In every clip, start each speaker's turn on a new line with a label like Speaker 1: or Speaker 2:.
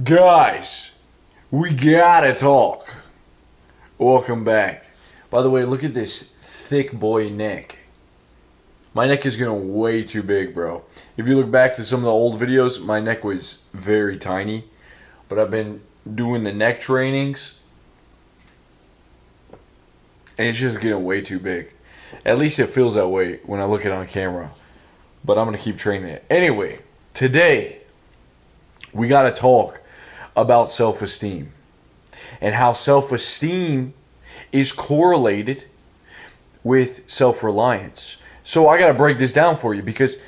Speaker 1: Guys, we gotta talk. Welcome back. By the way, look at this thick boy neck. My neck is getting way too big, bro. If you look back to some of the old videos, my neck was very tiny. But I've been doing the neck trainings, and it's just getting way too big. At least it feels that way when I look at it on camera. But I'm going to keep training it. Anyway, today, we got to talk about self-esteem and how self-esteem is correlated with self-reliance. So I got to break this down for you, because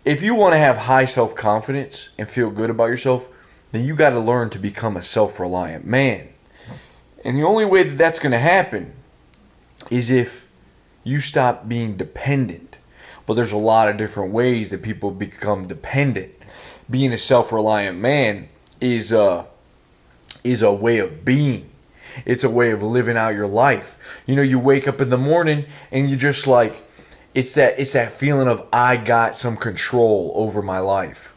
Speaker 1: if you want to have high self-confidence and feel good about yourself, then you got to learn to become a self-reliant man. And the only way that that's going to happen is if you stop being dependent. But there's a lot of different ways that people become dependent. Being a self-reliant man is a way of being. It's a way of living out your life. You know, you wake up in the morning and you just like, it's that feeling of, I got some control over my life.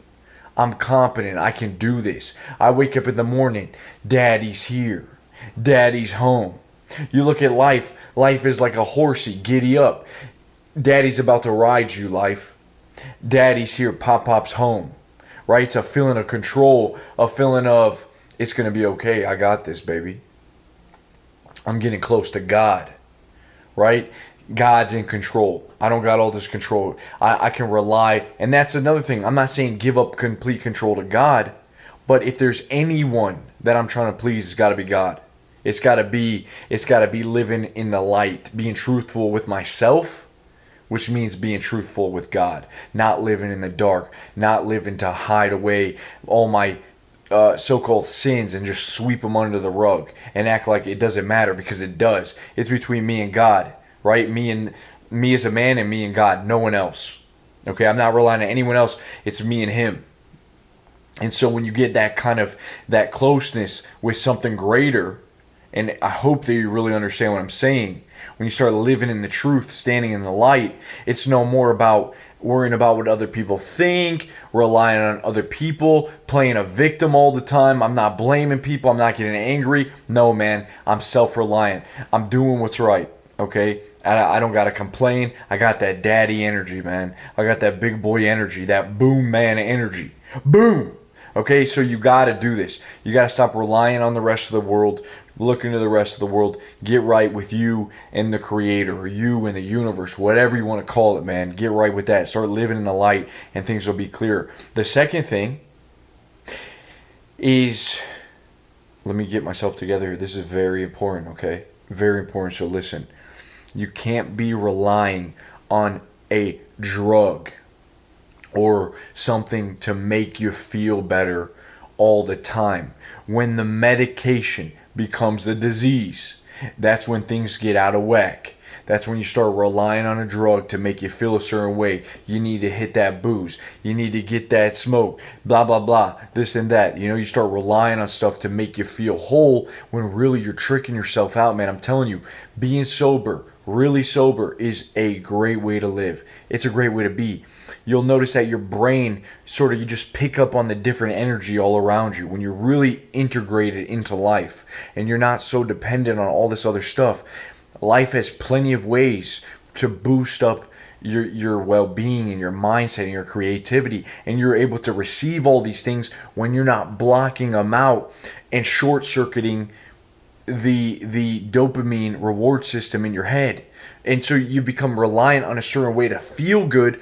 Speaker 1: I'm confident. I can do this. I wake up in the morning. Daddy's here. Daddy's home. You look at life. Life is like a horsey. Giddy up. Daddy's about to ride you, life. Daddy's here. Pop-Pop's home. Right? It's a feeling of control. A feeling of, it's going to be okay. I got this, baby. I'm getting close to God. Right? God's in control. I don't got all this control. I can rely. And that's another thing. I'm not saying give up complete control to God. But if there's anyone that I'm trying to please, it's got to be God. It's got to be living in the light. Being truthful with myself, which means being truthful with God. Not living in the dark. Not living to hide away all my so-called sins and just sweep them under the rug. And act like it doesn't matter, because it does. It's between me and God. Right? Me as a man and me and God. No one else. Okay? I'm not relying on anyone else. It's me and Him. And so when you get that closeness with something greater, and I hope that you really understand what I'm saying, when you start living in the truth, standing in the light, it's no more about worrying about what other people think, relying on other people, playing a victim all the time. I'm not blaming people. I'm not getting angry. No, man. I'm self-reliant. I'm doing what's right. Okay? I don't got to complain. I got that daddy energy, man. I got that big boy energy, that boom man energy. Boom! Okay, so you got to do this. You got to stop relying on the rest of the world, look into the rest of the world, get right with you and the Creator, or you and the universe, whatever you want to call it, man. Get right with that. Start living in the light, and things will be clearer. The second thing is, let me get myself together here. This is very important, okay? Very important, so listen. You can't be relying on a drug or something to make you feel better all the time. When the medication becomes the disease, that's when things get out of whack. That's when you start relying on a drug to make you feel a certain way. You need to hit that booze. You need to get that smoke. Blah, blah, blah. This and that. You know, you start relying on stuff to make you feel whole, when really you're tricking yourself out, man. I'm telling you, being sober, really sober, is a great way to live. It's a great way to be. You'll notice that your brain you just pick up on the different energy all around you when you're really integrated into life and you're not so dependent on all this other stuff. Life has plenty of ways to boost up your well-being and your mindset and your creativity, and you're able to receive all these things when you're not blocking them out and short-circuiting the dopamine reward system in your head. And so you become reliant on a certain way to feel good,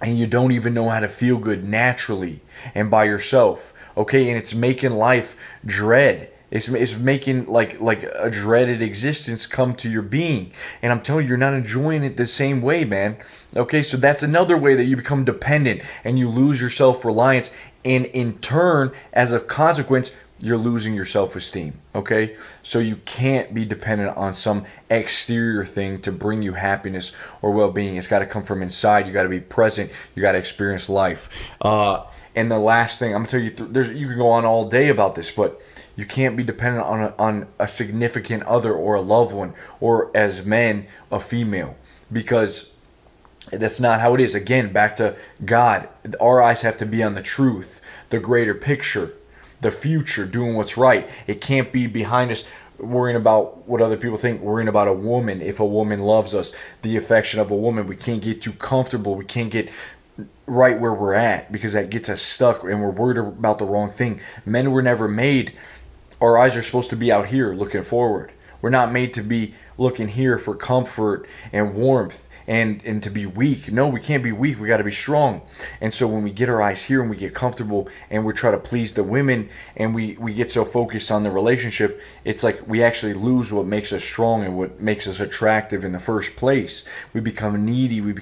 Speaker 1: and you don't even know how to feel good naturally and by yourself. Okay, and it's making life dread. It's making like a dreaded existence come to your being. And I'm telling you, you're not enjoying it the same way, man. Okay, so that's another way that you become dependent and you lose your self-reliance. And in turn, as a consequence, you're losing your self-esteem. Okay, so you can't be dependent on some exterior thing to bring you happiness or well-being. It's got to come from inside. You got to be present. You got to experience life. And the last thing I'm gonna tell you, you can go on all day about this, but you can't be dependent on a significant other or a loved one, or as men, a female, because that's not how it is. Again, back to God. Our eyes have to be on the truth, the greater picture. the future, doing what's right. It can't be behind us worrying about what other people think, worrying about a woman, if a woman loves us, the affection of a woman. We can't get too comfortable. We can't get right where we're at, because that gets us stuck and we're worried about the wrong thing. Men were never made, our eyes are supposed to be out here looking forward. We're not made to be looking here for comfort and warmth and to be weak. No, we can't be weak. We got to be strong. And so when we get our eyes here and we get comfortable and we try to please the women and we get so focused on the relationship, it's like we actually lose what makes us strong and what makes us attractive in the first place. We become needy. We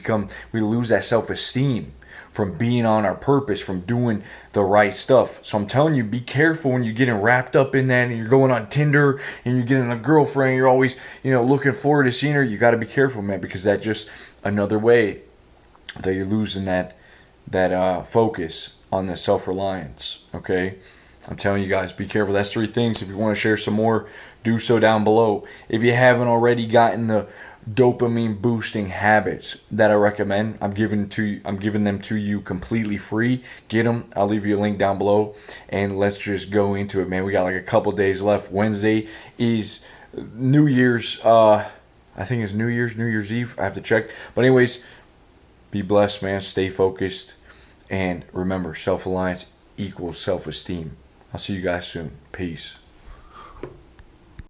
Speaker 1: lose that self-esteem from being on our purpose, from doing the right stuff. So I'm telling you, be careful when you're getting wrapped up in that and you're going on Tinder and you're getting a girlfriend, you're always, looking forward to seeing her. You got to be careful, man, because that's just another way that you're losing that focus on the self-reliance, okay? I'm telling you guys, be careful. That's 3 things. If you want to share some more, do so down below. If you haven't already gotten the dopamine boosting habits that I recommend, I'm giving them to you completely free. Get them. I'll leave you a link down below, and let's just go into it, man. We got like a couple days left. Wednesday is New Year's. I think it's New Year's Eve. I have to check. But anyways, be blessed, man. Stay focused, and remember, self-reliance equals self-esteem. I'll see you guys soon. Peace.